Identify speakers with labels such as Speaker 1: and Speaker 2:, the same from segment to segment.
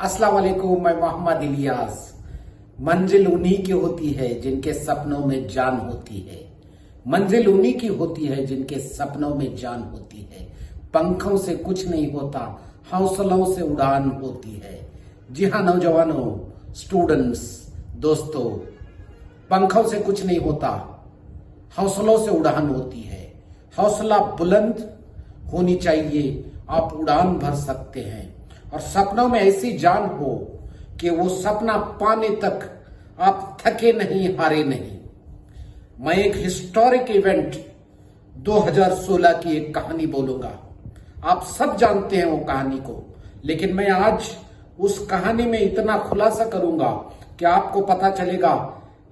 Speaker 1: अस्सलाम वालेकुम। मैं मोहम्मद इलियास। मंजिल उन्हीं की होती है जिनके सपनों में जान होती है। मंजिल उन्हीं की होती है जिनके सपनों में जान होती है। पंखों से कुछ नहीं होता, हौसलों से उड़ान होती है। जी हाँ नौजवानों, स्टूडेंट्स, दोस्तों, पंखों से कुछ नहीं होता, हौसलों से उड़ान होती है। हौसला बुलंद होनी चाहिए, आप उड़ान भर सकते हैं। और सपनों में ऐसी जान हो कि वो सपना पाने तक आप थके नहीं, हारे नहीं। मैं एक हिस्टोरिक इवेंट 2016 की एक कहानी बोलूंगा। आप सब जानते हैं वो कहानी को, लेकिन मैं आज उस कहानी में इतना खुलासा करूंगा कि आपको पता चलेगा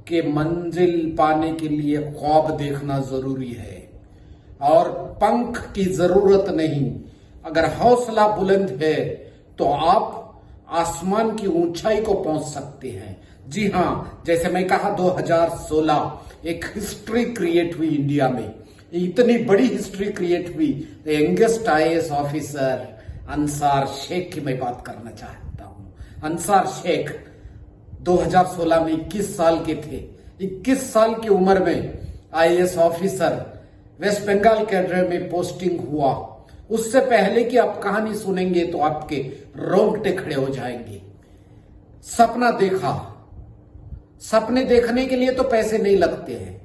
Speaker 1: कि मंजिल पाने के लिए ख्वाब देखना जरूरी है और पंख की जरूरत नहीं। अगर हौसला बुलंद है तो आप आसमान की ऊंचाई को पहुंच सकते हैं। जी हां, जैसे मैं कहा 2016 एक हिस्ट्री क्रिएट हुई इंडिया में। इतनी बड़ी हिस्ट्री क्रिएट हुई। Youngest IAS officer Ansar Shaikh की मैं बात करना चाहता हूं। अंसार शेख 2016 में 21 साल के थे। 21 साल की उम्र में IAS officer West Bengal cadre में पोस्टिंग हुआ। उससे पहले कि आप कहानी सुनेंगे तो आपके रोंगटे खड़े हो जाएंगे। सपना देखा। सपने देखने के लिए तो पैसे नहीं लगते हैं।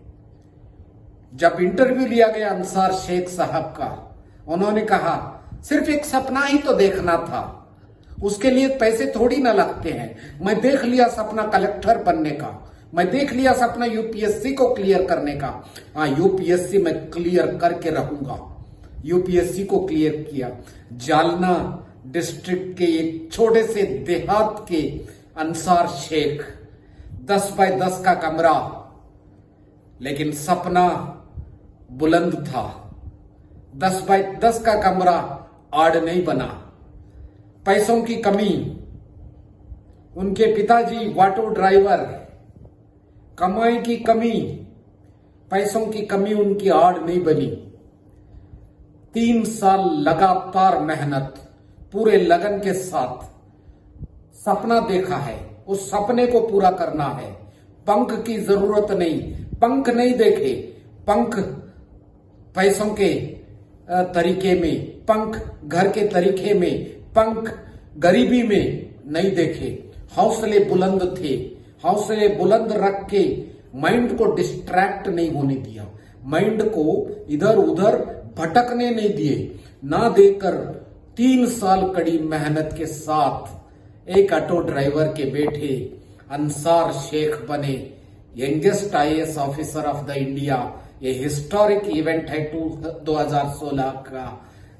Speaker 1: जब इंटरव्यू लिया गया अंसार शेख साहब का, उन्होंने कहा सिर्फ एक सपना ही तो देखना था, उसके लिए पैसे थोड़ी ना लगते हैं। मैं देख लिया सपना कलेक्टर बनने का, मैं देख लिया सपना यूपीएससी को क्लियर करने का। हाँ, यूपीएससी मैं क्लियर करके रहूंगा। यूपीएससी को क्लियर किया। जालना डिस्ट्रिक्ट के एक छोटे से देहात के अंसार शेख, 10 बाय 10 का कमरा, लेकिन सपना बुलंद था। 10 बाय 10 का कमरा आड़ नहीं बना। पैसों की कमी, उनके पिताजी ऑटो ड्राइवर, कमाई की कमी, पैसों की कमी उनकी आड़ नहीं बनी। 3 साल लगातार मेहनत, पूरे लगन के साथ सपना देखा है, उस सपने को पूरा करना है। पंख की जरूरत नहीं, पंख नहीं देखे, पंख पैसों के तरीके में, पंख घर के तरीके में, पंख गरीबी में नहीं देखे। हौसले बुलंद थे। हौसले बुलंद रख के माइंड को डिस्ट्रैक्ट नहीं होने दिया, माइंड को इधर उधर भटकने नहीं दिए। ना देकर 3 साल कड़ी मेहनत के साथ एक ऑटो ड्राइवर के बेटे अंसार शेख बने youngest IAS officer of the India. ये हिस्टोरिक इवेंट है 2016 का।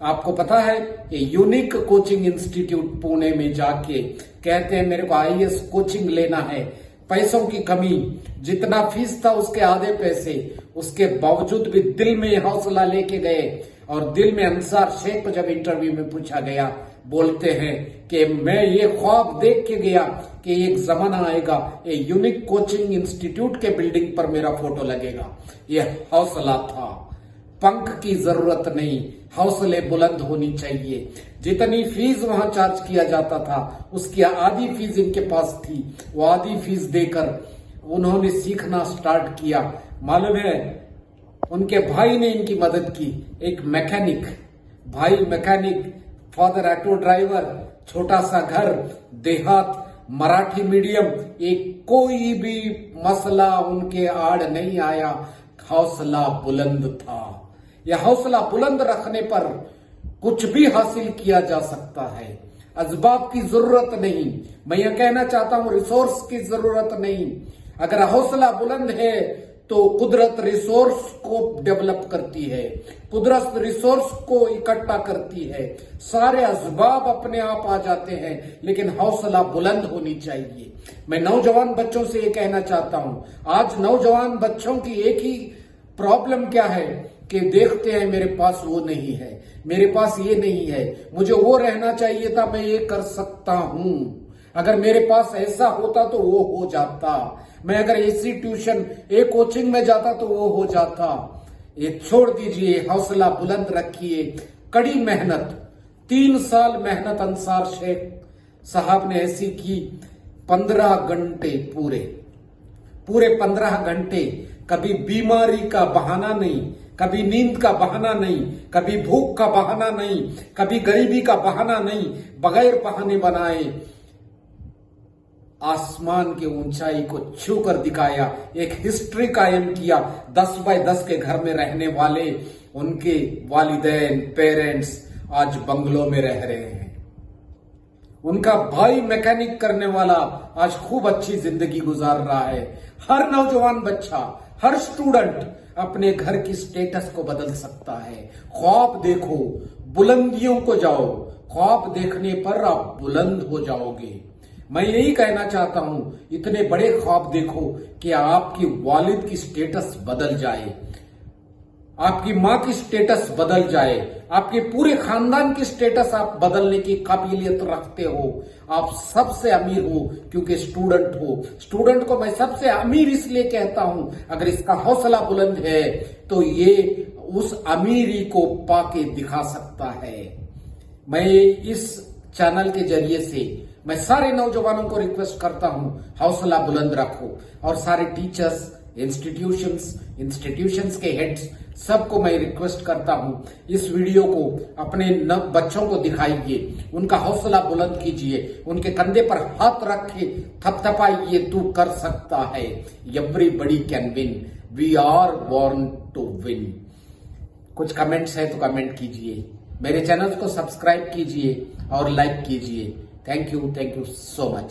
Speaker 1: आपको पता है ये यूनिक कोचिंग इंस्टीट्यूट पुणे में जाके कहते हैं मेरे को आईएएस कोचिंग लेना है, पैसों की कमी, जितना फीस था उसके आधे पैसे, उसके बावजूद भी दिल में हौसला लेके गए। और दिल में अंसार शेख को जब इंटरव्यू में पूछा गया, बोलते हैं कि मैं ये ख्वाब देख के गया कि एक जमाना आएगा ये यूनिक कोचिंग इंस्टीट्यूट के बिल्डिंग पर मेरा फोटो लगेगा। ये हौसला था। पंख की जरूरत नहीं, हौसले बुलंद होनी चाहिए। जितनी फीस वहां चार्ज किया जाता था उसकी आधी फीस इनके पास थी। वो आधी फीस देकर उन्होंने सीखना स्टार्ट किया। मालूम है, उनके भाई ने इनकी मदद की। एक मैकेनिक, भाई मैकेनिक, फादर ऑटो ड्राइवर, छोटा सा घर, देहात, मराठी मीडियम, एक कोई भी मसला उनके आड़ नहीं आया। हौसला बुलंद था। यह हौसला बुलंद रखने पर कुछ भी हासिल किया जा सकता है। असबाब की जरूरत नहीं, मैं यह कहना चाहता हूं रिसोर्स की जरूरत नहीं। अगर हौसला बुलंद है तो कुदरत रिसोर्स को डेवलप करती है, कुदरत रिसोर्स को इकट्ठा करती है। सारे असबाब अपने आप आ जाते हैं, लेकिन हौसला बुलंद होनी चाहिए। मैं नौजवान बच्चों से ये कहना चाहता हूं, आज नौजवान बच्चों की एक ही प्रॉब्लम क्या है कि देखते हैं मेरे पास वो नहीं है, मेरे पास ये नहीं है, मुझे वो रहना चाहिए था, मैं ये कर सकता हूं, अगर मेरे पास ऐसा होता तो वो हो जाता, मैं अगर ऐसी ट्यूशन एक कोचिंग में जाता तो वो हो जाता। ये छोड़ दीजिए, हौसला बुलंद रखिए। कड़ी मेहनत, 3 साल मेहनत अंसार शेख साहब ने ऐसी की 15 घंटे पूरे 15 घंटे, कभी बीमारी का बहाना नहीं, कभी नींद का बहाना नहीं, कभी भूख का बहाना नहीं, कभी गरीबी का बहाना नहीं, बगैर बहाने बनाए आसमान की ऊंचाई को छू कर दिखाया, एक हिस्ट्री कायम किया। 10 बाय 10 के घर में रहने वाले उनके वालिदैन पेरेंट्स आज बंगलों में रह रहे हैं। उनका भाई मैकेनिक करने वाला आज खूब अच्छी जिंदगी गुजार रहा है। हर नौजवान बच्चा, हर स्टूडेंट अपने घर की स्टेटस को बदल सकता है। ख्वाब देखो, बुलंदियों को जाओ, ख्वाब देखने पर आप बुलंद हो जाओगे। मैं यही कहना चाहता हूं, इतने बड़े ख्वाब देखो कि आपकी वालिद की स्टेटस बदल जाए, आपकी मां की स्टेटस बदल जाए, आपके पूरे खानदान की स्टेटस आप बदलने की काबिलियत रखते हो। आप सबसे अमीर हो क्योंकि स्टूडेंट हो। स्टूडेंट को मैं सबसे अमीर इसलिए कहता हूं, अगर इसका हौसला बुलंद है तो ये उस अमीरी को पाके दिखा सकता है। मैं इस चैनल के जरिए से मैं सारे नौजवानों को रिक्वेस्ट करता हूं, हौसला बुलंद रखो। और सारे टीचर्स, इंस्टीट्यूशंस के हेड्स, सबको मैं रिक्वेस्ट करता हूं, इस वीडियो को अपने बच्चों को दिखाइए, उनका हौसला बुलंद कीजिए, उनके कंधे पर हाथ रख के थपथपाइए, तू कर सकता है। Everybody can win, we are born to win. कुछ कमेंट्स है तो कमेंट कीजिए, मेरे चैनल को सब्सक्राइब कीजिए और लाइक कीजिए। Thank you so much.